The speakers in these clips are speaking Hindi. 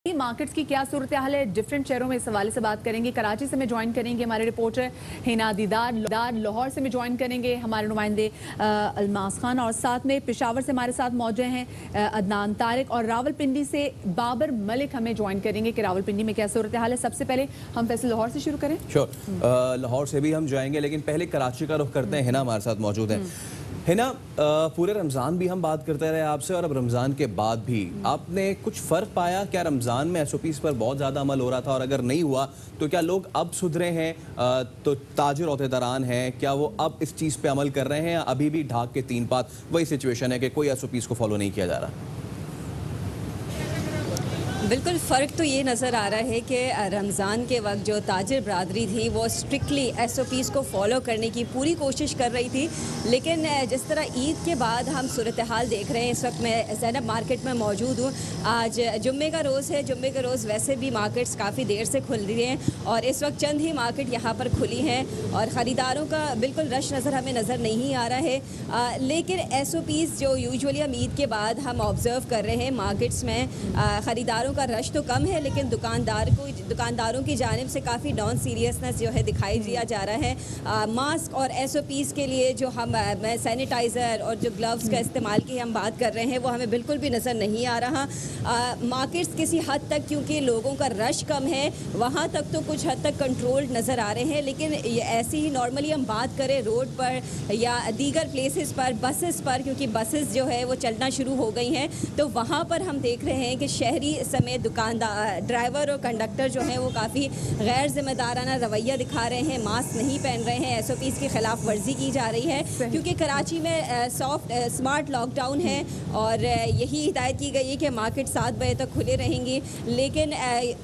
मार्केट्स की क्या सूरत हाल है डिफरेंट शहरों में, इस हवाले से बात करेंगे। कराची से में ज्वाइन करेंगे हमारे रिपोर्टर हिना दीदार, लाहौर से में ज्वाइन करेंगे हमारे नुमाइंदे अलमास खान, और साथ में पेशावर से हमारे साथ मौजूद हैं अदनान तारिक, और रावलपिंडी से बाबर मलिक हमें ज्वाइन करेंगे कि रावलपिंडी में क्या सूरत हाल है। सबसे पहले हम फैसल लाहौर से शुरू करें। श्योर, लाहौर से भी हम जाएंगे, लेकिन पहले कराची का रुख करते हैं। हिना हमारे साथ मौजूद है। हिना, पूरे रमज़ान भी हम बात करते रहे आपसे, और अब रमज़ान के बाद भी आपने कुछ फ़र्क पाया क्या? रमज़ान में SOPs पर बहुत ज़्यादा अमल हो रहा था, और अगर नहीं हुआ तो क्या लोग अब सुधरे हैं? तो ताजिर ओहदेदारान हैं, क्या वो अब इस चीज़ पे अमल कर रहे हैं, या अभी भी ढाक के तीन पात वही सिचुएशन है कि कोई SOPs को फॉलो नहीं किया जा रहा? बिल्कुल फ़र्क तो ये नज़र आ रहा है कि रमज़ान के वक्त जो ताजिर बरादरी थी वो स्ट्रिक्टली SOPs को फॉलो करने की पूरी कोशिश कर रही थी, लेकिन जिस तरह ईद के बाद हम सूरत हाल देख रहे हैं, इस वक्त मैं ज़ैनब मार्केट में मौजूद हूँ। आज जुम्मे का रोज़ है, जुम्मे के रोज़ वैसे भी मार्केट्स काफ़ी देर से खुल रही हैं, और इस वक्त चंद ही मार्केट यहाँ पर खुली हैं और ख़रीदारों का बिल्कुल रश हमें नज़र नहीं आ रहा है। लेकिन SOPs जो यूजुअली हम ईद के बाद हम ऑब्ज़र्व कर रहे हैं मार्केट्स में, ख़रीदारों का रश तो कम है, लेकिन दुकानदारों की जानिब से काफ़ी नॉन सीरियसनेस जो है दिखाई दिया जा रहा है। मास्क और SOPs के लिए जो हम सैनिटाइज़र और जो ग्लव्स का इस्तेमाल की हम बात कर रहे हैं वो हमें बिल्कुल भी नज़र नहीं आ रहा। मार्केट्स किसी हद तक, क्योंकि लोगों का रश कम है, वहाँ तक तो कुछ हद तक कंट्रोल्ड नज़र आ रहे हैं, लेकिन ऐसे ही नॉर्मली हम बात करें रोड पर या दीगर प्लेसेस पर, बसेस पर, क्योंकि बसेस जो है वो चलना शुरू हो गई हैं, तो वहाँ पर हम देख रहे हैं कि शहरी में दुकानदार, ड्राइवर और कंडक्टर जो हैं वो काफ़ी गैर जिम्मेदाराना रवैया दिखा रहे हैं, मास्क नहीं पहन रहे हैं, SOPs की खिलाफ वर्जी की जा रही है, क्योंकि कराची में स्मार्ट लॉकडाउन है और यही हिदायत की गई है कि मार्केट 7 बजे तक खुले रहेंगी। लेकिन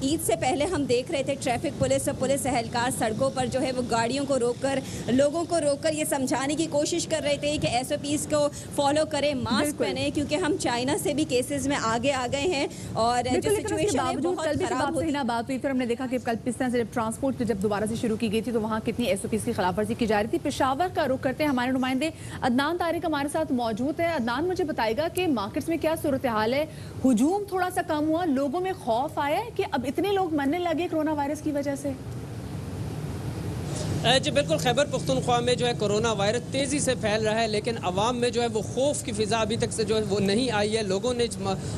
ईद से पहले हम देख रहे थे ट्रैफिक पुलिस और पुलिस एहलकार सड़कों पर जो है वो गाड़ियों को रोककर, लोगों को रोककर ये समझाने की कोशिश कर रहे थे कि SOPs को फॉलो करें, मास्क पहने, क्योंकि हम चाइना से भी केसेस में आगे आ गए हैं। और बावजूद कल भी बात हुई, फिर हमने देखा कि कल इस तरह से जब ट्रांसपोर्ट जब दोबारा से शुरू की गई थी तो वहाँ कितनी SOPs की खिलाफवर्जी की जा रही थी। पेशावर का रुख करते हैं, हमारे नुमाइंदे अदनान तारिक हमारे साथ मौजूद है। अदनान, मुझे बताएगा कि मार्केट्स में क्या सूरत हाल है? हुजूम थोड़ा सा कम हुआ, लोगों में खौफ आया है कि अब इतने लोग मरने लगे कोरोना वायरस की वजह से? जी बिल्कुल, खैबर पख्तूनख्वा में जो है कोरोना वायरस तेज़ी से फैल रहा है, लेकिन अवाम में जो है वो खौफ की फ़िज़ा अभी तक से जो है वो नहीं आई है। लोगों ने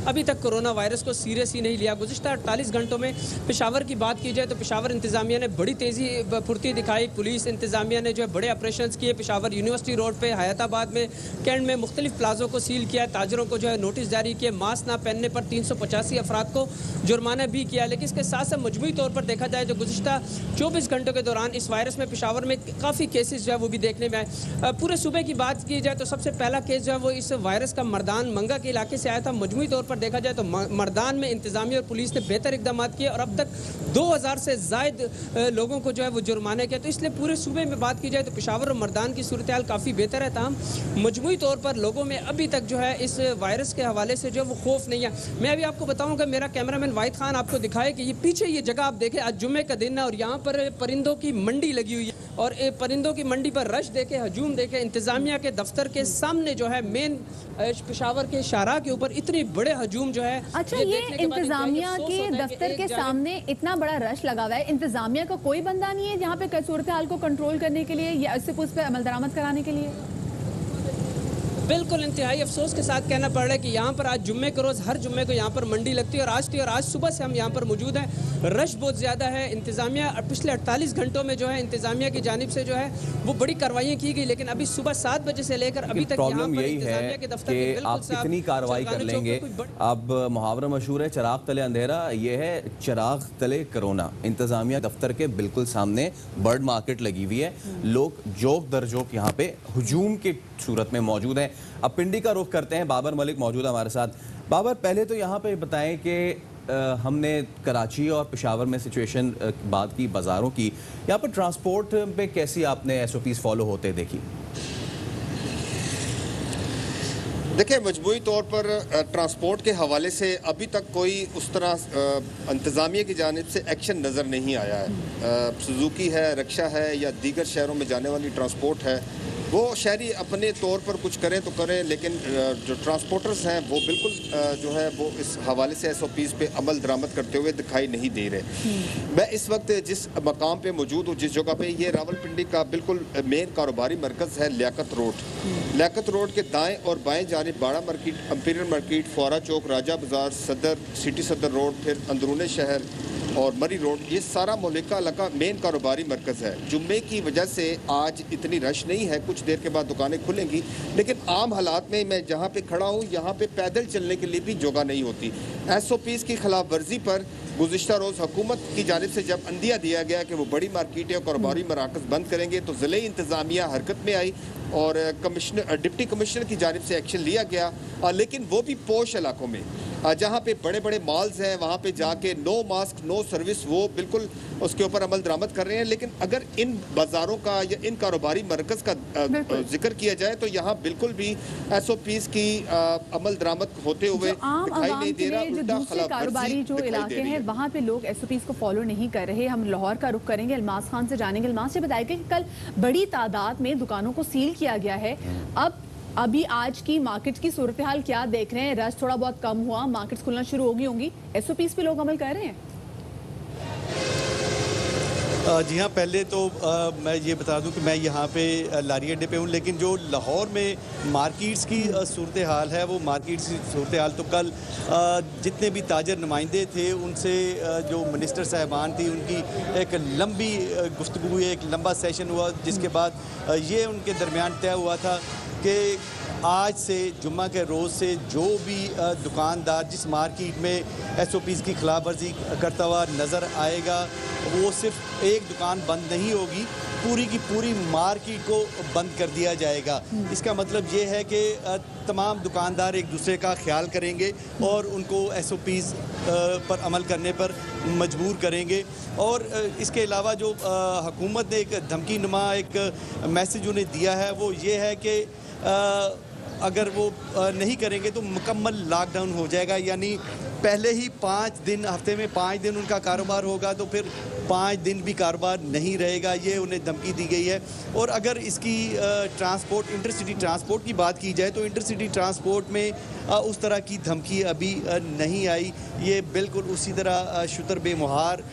अभी तक कोरोना वायरस को सीरियस ही नहीं लिया। गुज़िश्ता 48 घंटों में पेशावर की बात की जाए तो पेशावर इंतज़ामिया ने बड़ी तेज़ी फुर्ती दिखाई। पुलिस इंतज़ामिया ने जो है बड़े ऑपरेशन किए। पेशावर यूनिवर्सिटी रोड पर, हयाताबाद में, कैंट में मुख्तलिफ प्लाज़ों को सील किया, ताजरों को जो है नोटिस जारी किए, मास्क ना पहनने पर 385 अफराद को जुर्माना भी किया। लेकिन इसके साथ साथ मजमूई तौर पर देखा जाए तो गुज़िश्ता 24 घंटों के दौरान इस वायरस में पेशावर में काफ़ी केसेस जो है वो भी देखने में आए। पूरे सूबे की बात की जाए तो सबसे पहला केस जो है वो इस वायरस का मर्दान मंगा के इलाके से आया था। मजमूई तौर पर देखा जाए तो मर्दान में इंतज़ामिया और पुलिस ने बेहतर इकदाम किए और अब तक 2000 से ज़ायद लोगों को जो है वो जुर्माना किया। तो इसलिए पूरे सूबे में बात की जाए तो पेशावर और मर्दान की सूरत हाल काफ़ी बेहतर है। ताहम मजमूई तौर पर लोगों में अभी तक जो है इस वायरस के हवाले से जो है वो खौफ नहीं है। मैं अभी आपको बताऊँगा, मेरा कैमरामैन वाहिद खान आपको दिखाए कि ये पीछे ये जगह आप देखें, आज जुम्मे का दिन है और यहाँ पर परिंदों की मंडी लगी हुई है, और परिंदों की मंडी पर रश देखे, हजूम देखे। इंतजामिया के दफ्तर के सामने जो है मेन पेशावर के शाहराह के ऊपर इतने बड़े हजूम जो है। अच्छा, ये इंतजामिया के दफ्तर के सामने इतना बड़ा रश लगा हुआ है, इंतजामिया का कोई बंदा नहीं है यहाँ पे सूरत हाल को कंट्रोल करने के लिए या इससे उस पर अमल दरामद कराने के लिए? बिल्कुल इंतहाई अफसोस के साथ कहना पड़ रहा है कि यहाँ पर आज जुम्मे के रोज़ हर जुम्मे को यहाँ पर मंडी लगती है, और आज थी और आज सुबह से हम यहाँ पर मौजूद हैं। रश बहुत ज़्यादा है। इंतज़ामिया पिछले 48 घंटों में जो है इंतज़ामिया की जानिब से जो है वो बड़ी कार्रवाइयाँ की गई, लेकिन अभी सुबह 7 बजे से लेकर अभी तक प्रॉब्लम यही है कि आप कितनी कार्रवाई कर लेंगे। अब मुहावरा मशहूर है, चिराग तले अंधेरा, ये है चिराग तले कोरोना। इंतज़ामिया दफ्तर के बिल्कुल सामने बर्ड मार्केट लगी हुई है, लोग जोक दर जोक यहाँ पे हुजूम की सूरत में मौजूद हैं। अब पिंडी का रुख करते हैं, बाबर मलिक मौजूद है हमारे साथ। बाबर, पहले तो यहाँ पे बताएं कि हमने कराची और पेशावर में सिचुएशन बात की, बाज़ारों की, यहाँ पर ट्रांसपोर्ट पे कैसी आपने SOPs फॉलो होते देखी? देखिए, मजबूरी तौर पर ट्रांसपोर्ट के हवाले से अभी तक कोई उस तरह इंतज़ामिया की जानिब से एक्शन नज़र नहीं आया है। सुजुकी है, रक्षा है या दीगर शहरों में जाने वाली ट्रांसपोर्ट है, वो शहरी अपने तौर पर कुछ करें तो करें, लेकिन जो ट्रांसपोर्टर्स हैं वो बिल्कुल जो है वो इस हवाले से SOPs पे अमल दरामद करते हुए दिखाई नहीं दे रहे। मैं इस वक्त जिस मकाम पे मौजूद हूँ, जिस जगह पे, ये रावलपिंडी का बिल्कुल मेन कारोबारी मरकज़ है लियाकत रोड। लियाकत रोड के दाएं और बाएं जानिब बाड़ा मार्केट, इंपीरियल मार्केट, फौरा चौक, राजा बाजार, सदर, सिटी सदर रोड, फिर अंदरूनी शहर और मरी रोड, ये सारा मोहल्ला इलाका मेन कारोबारी मरकज़ है। जुम्मे की वजह से आज इतनी रश नहीं है, कुछ देर के बाद दुकानें खुलेंगी, लेकिन आम हालात में मैं जहाँ पे खड़ा हूँ यहाँ पे पैदल चलने के लिए भी जगह नहीं होती। SOPs की खिलाफ वर्जी पर गुज़िश्ता रोज़ हुकूमत की जानिब से जब अंदिया दिया गया कि वो बड़ी मार्केटें और कारोबारी मराकज़ बंद करेंगे, तो ज़िले इंतज़ामिया हरकत में आई और डिप्टी कमिश्नर की जानिब से एक्शन लिया गया, लेकिन वो भी पोश इलाकों में जहाँ पे बड़े बड़े मॉल्स हैं वहाँ पे जाके नो मास्क नो सर्विस, वो बिल्कुल उसके ऊपर अमल दरामद कर रहे हैं। लेकिन अगर इन बाज़ारों का या इन कारोबारी मरकज़ का जिक्र किया जाए तो यहाँ बिल्कुल भी SOPs की अमल दरामद होते हुए दिखाई नहीं दे रहा। जो दूसरे कारोबारी जो इलाके हैं वहाँ पे लोग SOPs को फॉलो नहीं कर रहे। हम लाहौर का रुख करेंगे, अल्मास खान से जानेंगे। अल्मास से बताया कि कल बड़ी तादाद में दुकानों को सील किया गया है। अभी आज की मार्केट की सूरत हाल क्या देख रहे हैं? रश थोड़ा बहुत कम हुआ, मार्केट्स खुलना शुरू हो गई होंगी, SOPs पे लोग अमल कर रहे हैं? जी हाँ, पहले तो मैं ये बता दूं कि मैं यहाँ पे लारी अड्डे पे हूँ, लेकिन जो लाहौर में मार्केट्स की सूरत हाल है, वो मार्केट्स की सूरत हाल तो कल जितने भी ताजर नुमाइंदे थे उनसे जो मिनिस्टर साहबान थी उनकी एक लंबी गुफ्तगू हुई, एक लंबा सेशन हुआ, जिसके बाद ये उनके दरमियान तय हुआ था कि आज से जुम्मा के रोज़ से जो भी दुकानदार जिस मार्केट में SOPs की खिलाफ वर्जी करता हुआ नज़र आएगा, वो सिर्फ एक दुकान बंद नहीं होगी, पूरी की पूरी मार्केट को बंद कर दिया जाएगा। इसका मतलब ये है कि तमाम दुकानदार एक दूसरे का ख्याल करेंगे और उनको SOPs पर अमल करने पर मजबूर करेंगे। और इसके अलावा जो हुकूमत ने एक धमकी नुमा एक मैसेज उन्हें दिया है, वो ये है कि अगर वो नहीं करेंगे तो मुकम्मल लॉकडाउन हो जाएगा, यानी पहले ही 5 दिन, हफ्ते में 5 दिन उनका कारोबार होगा तो फिर 5 दिन भी कारोबार नहीं रहेगा, ये उन्हें धमकी दी गई है। और अगर इसकी ट्रांसपोर्ट, इंटरसिटी ट्रांसपोर्ट की बात की जाए तो इंटरसिटी ट्रांसपोर्ट में उस तरह की धमकी अभी नहीं आई, ये बिल्कुल उसी तरह शुतर बेमुहार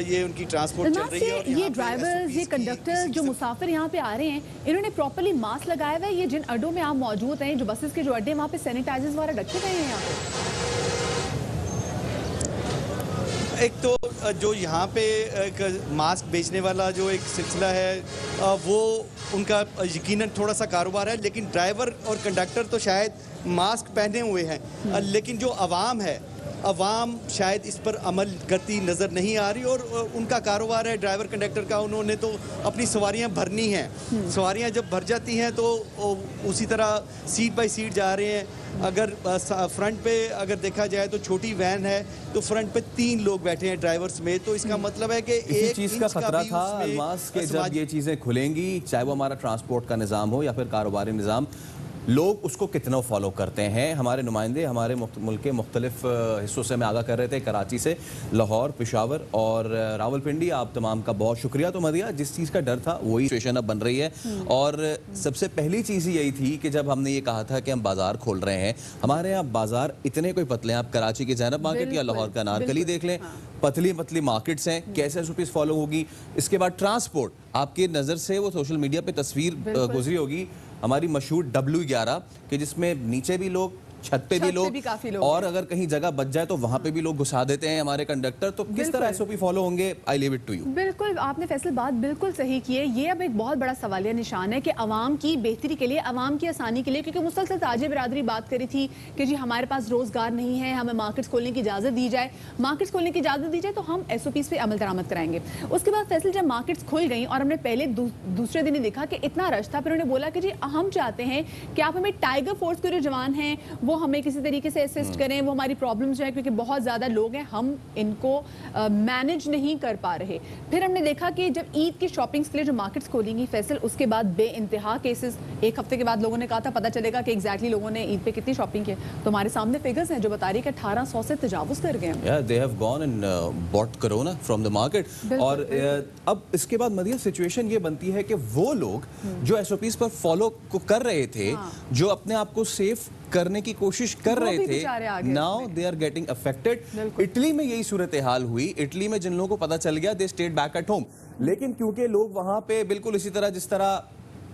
ये उनकी ट्रांसपोर्ट चल रही है। और ये ड्राइवर्स, ये कंडक्टर, जो मुसाफिर यहाँ पे आ रहे हैं, इन्होंने प्रॉपर्ली मास्क लगाया हुआ है? ये जिन अड्डों में आप मौजूद हैं, जो बसेस के जो अड्डे, वहाँ पे सैनिटाइजर्स वगैरह रखे गए हैं यहाँ पे? एक तो जो यहाँ पे एक मास्क बेचने वाला जो एक सिलसिला है, वो उनका यकीनन थोड़ा सा कारोबार है, लेकिन ड्राइवर और कंडक्टर तो शायद मास्क पहने हुए हैं, लेकिन जो आवाम है, अवाम शायद इस पर अमल करती नज़र नहीं आ रही। और उनका कारोबार है ड्राइवर कंडक्टर का, उन्होंने तो अपनी सवारियां भरनी हैं। सवारियां जब भर जाती हैं तो उसी तरह सीट बाय सीट जा रहे हैं। अगर फ्रंट पे अगर देखा जाए तो छोटी वैन है तो फ्रंट पे 3 लोग बैठे हैं ड्राइवर समेत, तो इसका मतलब है कि एक चीज़ का खतरा था अल्मास के जब ये चीज़ें खुलेंगी, चाहे वो हमारा ट्रांसपोर्ट का निज़ाम हो या फिर कारोबारी निज़ाम, लोग उसको कितना फॉलो करते हैं। हमारे नुमाइंदे हमारे मुल्क के मुख्तलिफ हिस्सों से मैं आगाह कर रहे थे, कराची से, लाहौर, पेशावर और रावलपिंडी। आप तमाम का बहुत शुक्रिया। तो मदिया, जिस चीज़ का डर था वही सिचुएशन अब बन रही है। और सबसे पहली चीज़ यही थी कि जब हमने ये कहा था कि हम बाज़ार खोल रहे हैं, हमारे यहाँ बाज़ार इतने कोई पतले हैं, आप कराची की ज़ैनब मार्केट या लाहौर का नारकली देख लें, पतली पतली मार्केट्स हैं, कैसे SOPs फॉलो होगी। इसके बाद ट्रांसपोर्ट, आपकी नज़र से वो सोशल मीडिया पे तस्वीर गुजरी होगी हमारी मशहूर W11 कि जिसमें नीचे भी लोग, छत पे भी लोग, और अगर कहीं जगह बच जाए तो वहां पे भी लोग घुसा देते हैं हमारे कंडक्टर। तो किस तरह SOP फॉलो होंगे? I leave it to you. बिल्कुल, आपने फैसल बात बिल्कुल सही की है। ये अब एक बहुत बड़ा सवालिया निशान है कि अवाम की बेहतरी के लिए, अवाम की आसानी के लिए, क्योंकि मुसलसल ताजिर बिरादरी बात करी थी कि जी हमारे पास रोजगार नहीं है, हमें मार्केट्स खोलने की इजाजत दी जाए, मार्केट्स खोलने की इजाजत दी जाए तो हम SOPs पे अमल दरामद कराएंगे। उसके बाद फैसल जब मार्केट्स खुल गई और हमने पहले दूसरे दिन ही देखा कि इतना रश था, फिर उन्होंने बोला कि जी हम चाहते हैं कि आप हमें टाइगर फोर्स के जो जवान हैं वो हमें किसी तरीके से असिस्ट करें, वो हमारी प्रॉब्लम्स जो है, क्योंकि बहुत ज़्यादा लोग हैं, हम इनको मैनेज नहीं कर पा रहे। फिर हमने देखा कि जब ईद की शॉपिंग्स के लिए जो मार्केट्स खोलेंगी फैसल, उसके बाद बेइंतहा केसेस, एक हफ्ते के बाद लोगों ने कहा था पता चलेगा कि एग्जैक्टली लोगों ने ईद पे कितनी शॉपिंग की। तो हमारे सामने फिगर्स हैं जो बता रही है कि 1800 से तजावुज कर गए हैं। They have gone and bought corona from the market. और अब इसके बाद मदिया सिचुएशन ये बनती है कि वो लोग जो एसओपीज पर फॉलो कर रहे थे, जो अपने आप को सेफ करने की कोशिश कर रहे थे, now they are getting affected. Italy में यही सूरत हाल हुई। इटली में जिन लोगों को पता चल गया, they stayed back at home. लेकिन क्योंकि लोग वहां पे बिल्कुल इसी तरह जिस तरह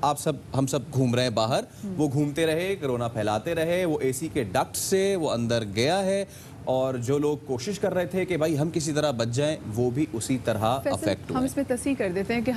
हम सब घूम रहे हैं बाहर, वो घूमते रहे, कोरोना फैलाते रहे, वो एसी के डक्ट से वो अंदर गया है। और जो लोग कोशिश कर रहे थे कि भाई हम किसी तरह बच जाएं, वो भी उसी तरह अफेक्ट हुए। हम इसमें तस्वीर कर देते हैं कि